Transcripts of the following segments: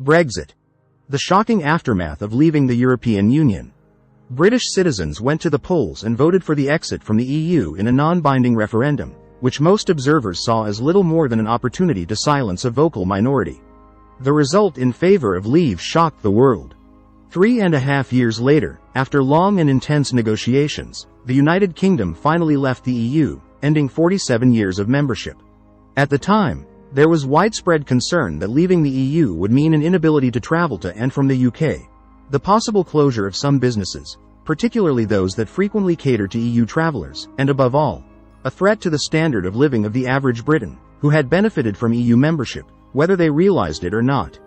Brexit. The shocking aftermath of leaving the European Union. British citizens went to the polls and voted for the exit from the EU in a non-binding referendum, which most observers saw as little more than an opportunity to silence a vocal minority. The result in favor of leave shocked the world. 3.5 years later, after long and intense negotiations, the United Kingdom finally left the EU, ending 47 years of membership. At the time, there was widespread concern that leaving the EU would mean an inability to travel to and from the UK, the possible closure of some businesses, particularly those that frequently cater to EU travelers, and above all, a threat to the standard of living of the average Briton, who had benefited from EU membership, whether they realized it or not.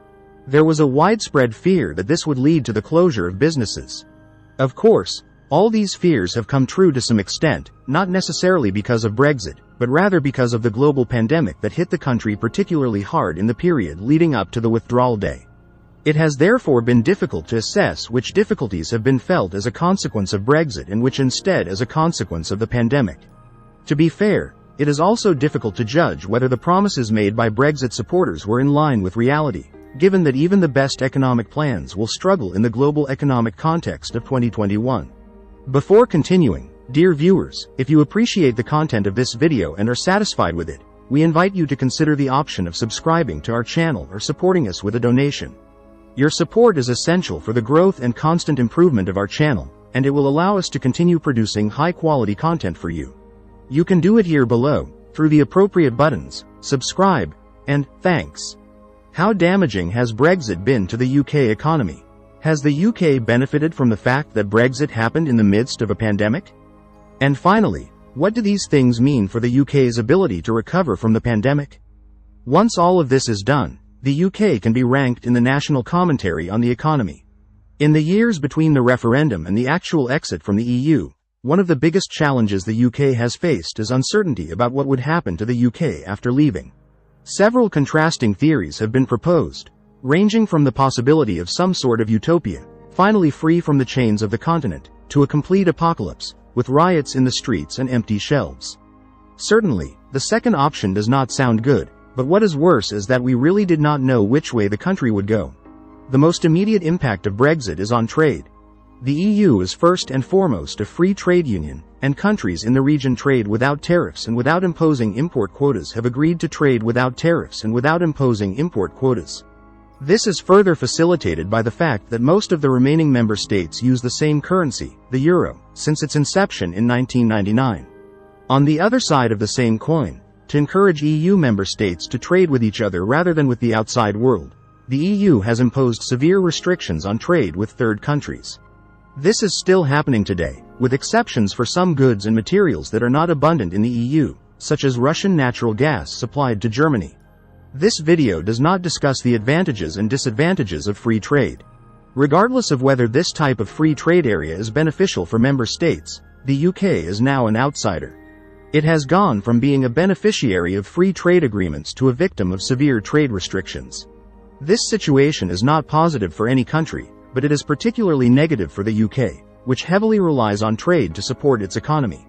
There was a widespread fear that this would lead to the closure of businesses. Of course, all these fears have come true to some extent, not necessarily because of Brexit, but rather because of the global pandemic that hit the country particularly hard in the period leading up to the withdrawal day. It has therefore been difficult to assess which difficulties have been felt as a consequence of Brexit and which instead as a consequence of the pandemic. To be fair, it is also difficult to judge whether the promises made by Brexit supporters were in line with reality, given that even the best economic plans will struggle in the global economic context of 2021. Before continuing, dear viewers, if you appreciate the content of this video and are satisfied with it, we invite you to consider the option of subscribing to our channel or supporting us with a donation. Your support is essential for the growth and constant improvement of our channel, and it will allow us to continue producing high-quality content for you. You can do it here below, through the appropriate buttons, subscribe, and thanks. How damaging has Brexit been to the UK economy? Has the UK benefited from the fact that Brexit happened in the midst of a pandemic? And finally, what do these things mean for the UK's ability to recover from the pandemic? Once all of this is done, the UK can be ranked in the national commentary on the economy. In the years between the referendum and the actual exit from the EU, one of the biggest challenges the UK has faced is uncertainty about what would happen to the UK after leaving. Several contrasting theories have been proposed, ranging from the possibility of some sort of utopia, finally free from the chains of the continent, to a complete apocalypse, with riots in the streets and empty shelves. Certainly, the second option does not sound good, but what is worse is that we really did not know which way the country would go. The most immediate impact of Brexit is on trade. The EU is first and foremost a free trade union, and countries in the region trade without tariffs and without imposing import quotas have agreed to trade without tariffs and without imposing import quotas. This is further facilitated by the fact that most of the remaining member states use the same currency, the euro, since its inception in 1999. On the other side of the same coin, to encourage EU member states to trade with each other rather than with the outside world, the EU has imposed severe restrictions on trade with third countries. This is still happening today, with exceptions for some goods and materials that are not abundant in the EU, such as Russian natural gas supplied to Germany. This video does not discuss the advantages and disadvantages of free trade. Regardless of whether this type of free trade area is beneficial for member states, the UK is now an outsider. It has gone from being a beneficiary of free trade agreements to a victim of severe trade restrictions. This situation is not positive for any country, but it is particularly negative for the UK, which heavily relies on trade to support its economy.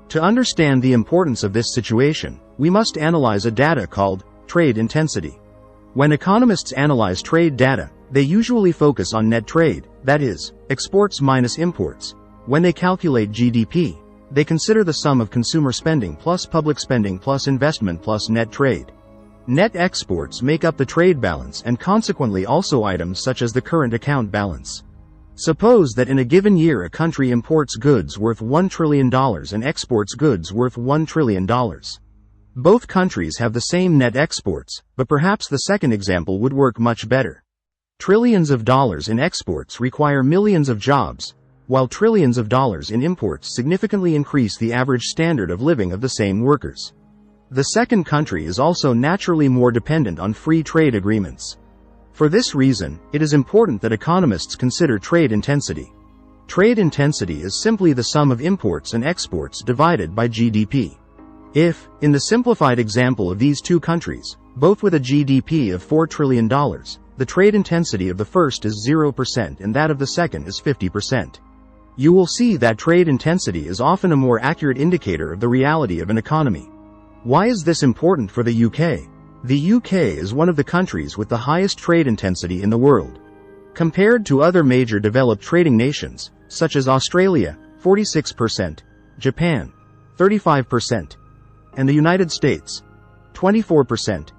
To understand the importance of this situation, we must analyze a data called trade intensity. When economists analyze trade data, they usually focus on net trade, that is, exports minus imports. When they calculate GDP, they consider the sum of consumer spending plus public spending plus investment plus net trade. Net exports make up the trade balance and consequently also items such as the current account balance. Suppose that in a given year a country imports goods worth $1 trillion and exports goods worth $1 trillion. Both countries have the same net exports, but perhaps the second example would work much better. Trillions of dollars in exports require millions of jobs, while trillions of dollars in imports significantly increase the average standard of living of the same workers. The second country is also naturally more dependent on free trade agreements. For this reason, it is important that economists consider trade intensity. Trade intensity is simply the sum of imports and exports divided by GDP. If, in the simplified example of these two countries, both with a GDP of $4 trillion, the trade intensity of the first is 0% and that of the second is 50%. You will see that trade intensity is often a more accurate indicator of the reality of an economy. Why is this important for the UK? The UK is one of the countries with the highest trade intensity in the world. Compared to other major developed trading nations, such as Australia, 46%, Japan, 35%, and the United States, 24%,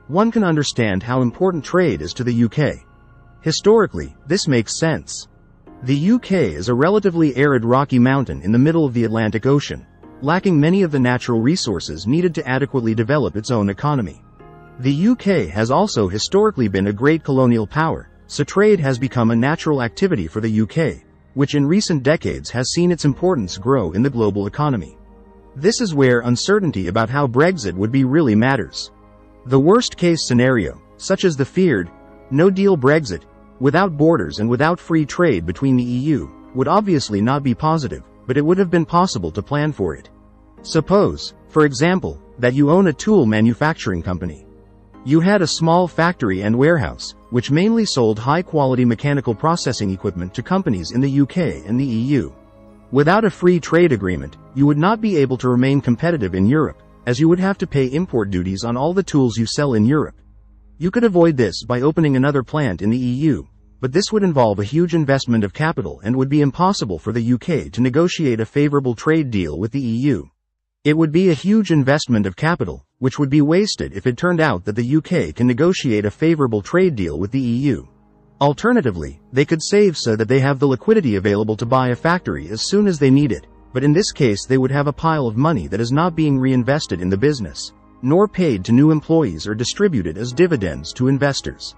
one can understand how important trade is to the UK. Historically, this makes sense. The UK is a relatively arid rocky mountain in the middle of the Atlantic Ocean, lacking many of the natural resources needed to adequately develop its own economy. The UK has also historically been a great colonial power, so trade has become a natural activity for the UK, which in recent decades has seen its importance grow in the global economy. This is where uncertainty about how Brexit would be really matters. The worst-case scenario, such as the feared no-deal Brexit, without borders and without free trade between the EU, would obviously not be positive, but it would have been possible to plan for it. Suppose, for example, that you own a tool manufacturing company. You had a small factory and warehouse, which mainly sold high-quality mechanical processing equipment to companies in the UK and the EU. Without a free trade agreement, you would not be able to remain competitive in Europe, as you would have to pay import duties on all the tools you sell in Europe. You could avoid this by opening another plant in the EU, but this would involve a huge investment of capital and would be impossible for the UK to negotiate a favorable trade deal with the EU. It would be a huge investment of capital, which would be wasted if it turned out that the UK can negotiate a favorable trade deal with the EU. Alternatively, they could save so that they have the liquidity available to buy a factory as soon as they need it, but in this case they would have a pile of money that is not being reinvested in the business, nor paid to new employees or distributed as dividends to investors.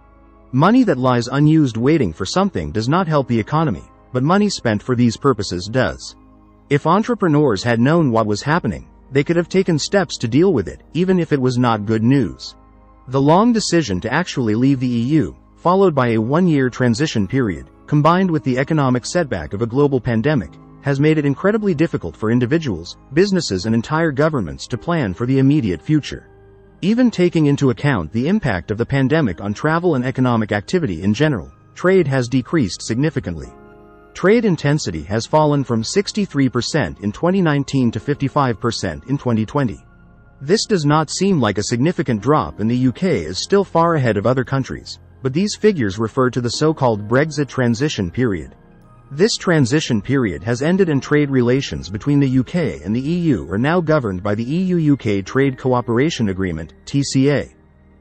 Money that lies unused waiting for something does not help the economy, but money spent for these purposes does. If entrepreneurs had known what was happening, they could have taken steps to deal with it, even if it was not good news. The long decision to actually leave the EU, followed by a one-year transition period, combined with the economic setback of a global pandemic, has made it incredibly difficult for individuals, businesses and entire governments to plan for the immediate future. Even taking into account the impact of the pandemic on travel and economic activity in general, trade has decreased significantly. Trade intensity has fallen from 63% in 2019 to 55% in 2020. This does not seem like a significant drop, and the UK is still far ahead of other countries, but these figures refer to the so-called Brexit transition period. This transition period has ended and trade relations between the UK and the EU are now governed by the EU-UK Trade Cooperation Agreement, TCA.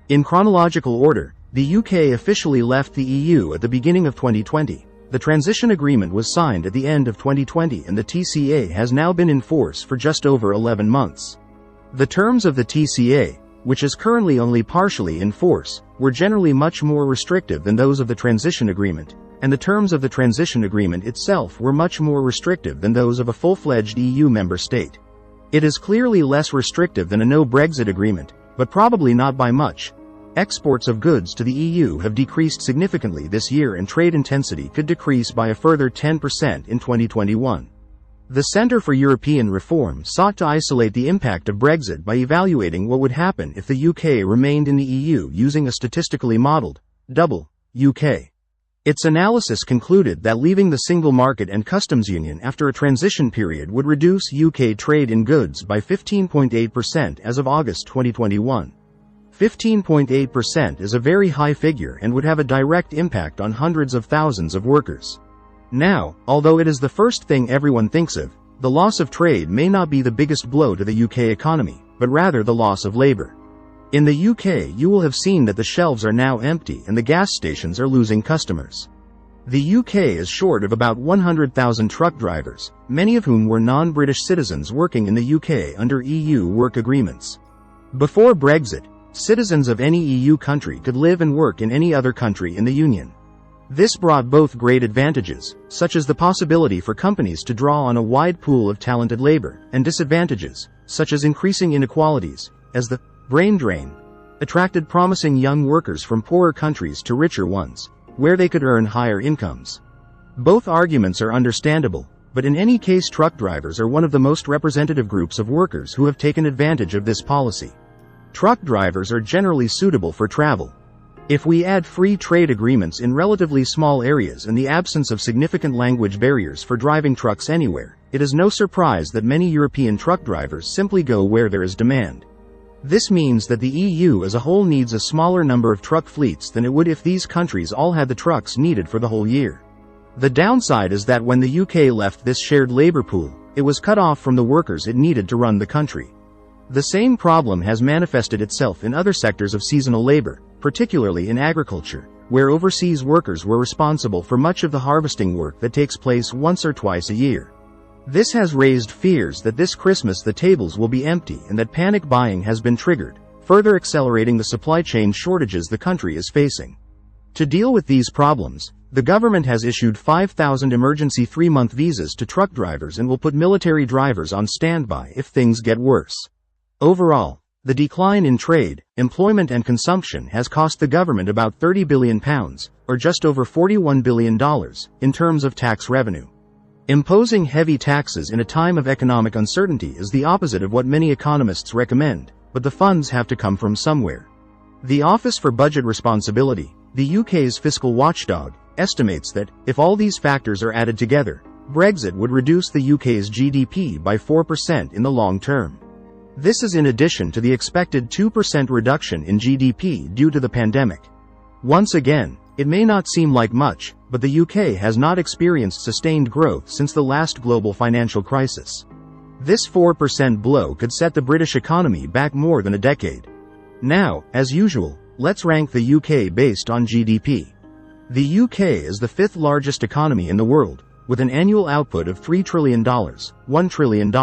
In chronological order, the UK officially left the EU at the beginning of 2020. The transition agreement was signed at the end of 2020 and the TCA has now been in force for just over 11 months. The terms of the TCA, which is currently only partially in force, were generally much more restrictive than those of the transition agreement, and the terms of the transition agreement itself were much more restrictive than those of a full-fledged EU member state. It is clearly less restrictive than a no-Brexit agreement, but probably not by much. Exports of goods to the EU have decreased significantly this year and trade intensity could decrease by a further 10% in 2021. The Centre for European Reform sought to isolate the impact of Brexit by evaluating what would happen if the UK remained in the EU using a statistically modeled, double, UK. Its analysis concluded that leaving the single market and customs union after a transition period would reduce UK trade in goods by 15.8% as of August 2021. 15.8% is a very high figure and would have a direct impact on hundreds of thousands of workers. Now, although it is the first thing everyone thinks of, the loss of trade may not be the biggest blow to the UK economy, but rather the loss of labor. In the UK, you will have seen that the shelves are now empty and the gas stations are losing customers. The UK is short of about 100,000 truck drivers, many of whom were non-British citizens working in the UK under EU work agreements. Before Brexit, citizens of any EU country could live and work in any other country in the Union. This brought both great advantages, such as the possibility for companies to draw on a wide pool of talented labor, and disadvantages, such as increasing inequalities, as the brain drain attracted promising young workers from poorer countries to richer ones, where they could earn higher incomes. Both arguments are understandable, but in any case truck drivers are one of the most representative groups of workers who have taken advantage of this policy. Truck drivers are generally suitable for travel. If we add free trade agreements in relatively small areas and the absence of significant language barriers for driving trucks anywhere, it is no surprise that many European truck drivers simply go where there is demand. This means that the EU as a whole needs a smaller number of truck fleets than it would if these countries all had the trucks needed for the whole year. The downside is that when the UK left this shared labor pool, it was cut off from the workers it needed to run the country. The same problem has manifested itself in other sectors of seasonal labor, particularly in agriculture, where overseas workers were responsible for much of the harvesting work that takes place once or twice a year. This has raised fears that this Christmas the tables will be empty and that panic buying has been triggered, further accelerating the supply chain shortages the country is facing. To deal with these problems, the government has issued 5,000 emergency 3-month visas to truck drivers and will put military drivers on standby if things get worse. Overall, the decline in trade, employment and consumption has cost the government about £30 billion, or just over $41 billion, in terms of tax revenue. Imposing heavy taxes in a time of economic uncertainty is the opposite of what many economists recommend, but the funds have to come from somewhere. The Office for Budget Responsibility, the UK's fiscal watchdog, estimates that, if all these factors are added together, Brexit would reduce the UK's GDP by 4% in the long term. This is in addition to the expected 2% reduction in GDP due to the pandemic. Once again, it may not seem like much, but the UK has not experienced sustained growth since the last global financial crisis. This 4% blow could set the British economy back more than a decade. Now, as usual, let's rank the UK based on GDP. The UK is the 5th largest economy in the world, with an annual output of $3 trillion, $1 trillion.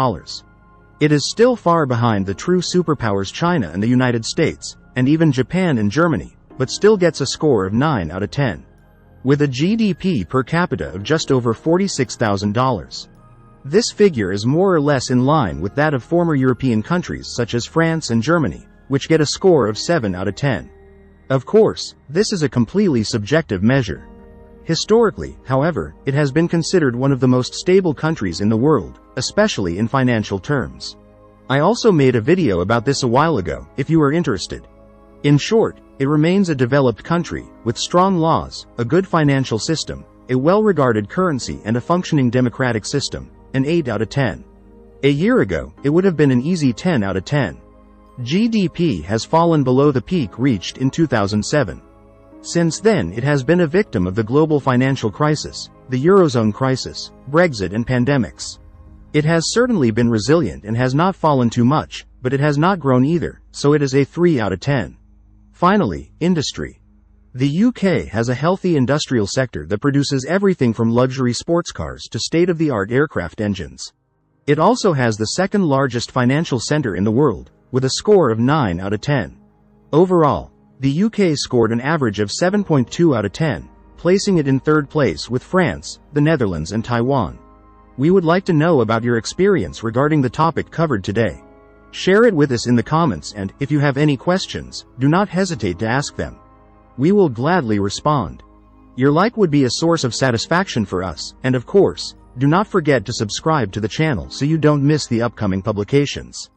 It is still far behind the true superpowers China and the United States, and even Japan and Germany, but still gets a score of 9 out of 10. With a GDP per capita of just over $46,000. This figure is more or less in line with that of former European countries such as France and Germany, which get a score of 7 out of 10. Of course, this is a completely subjective measure. Historically, however, it has been considered one of the most stable countries in the world, especially in financial terms. I also made a video about this a while ago, if you are interested. In short, it remains a developed country, with strong laws, a good financial system, a well-regarded currency and a functioning democratic system, an 8 out of 10. A year ago, it would have been an easy 10 out of 10. GDP has fallen below the peak reached in 2007. Since then it has been a victim of the global financial crisis, the Eurozone crisis, Brexit and pandemics. It has certainly been resilient and has not fallen too much, but it has not grown either, so it is a 3 out of 10. Finally, industry. The UK has a healthy industrial sector that produces everything from luxury sports cars to state-of-the-art aircraft engines. It also has the second largest financial center in the world, with a score of 9 out of 10. Overall, the UK scored an average of 7.2 out of 10, placing it in third place with France, the Netherlands and Taiwan. We would like to know about your experience regarding the topic covered today. Share it with us in the comments and, if you have any questions, do not hesitate to ask them. We will gladly respond. Your like would be a source of satisfaction for us, and of course, do not forget to subscribe to the channel so you don't miss the upcoming publications.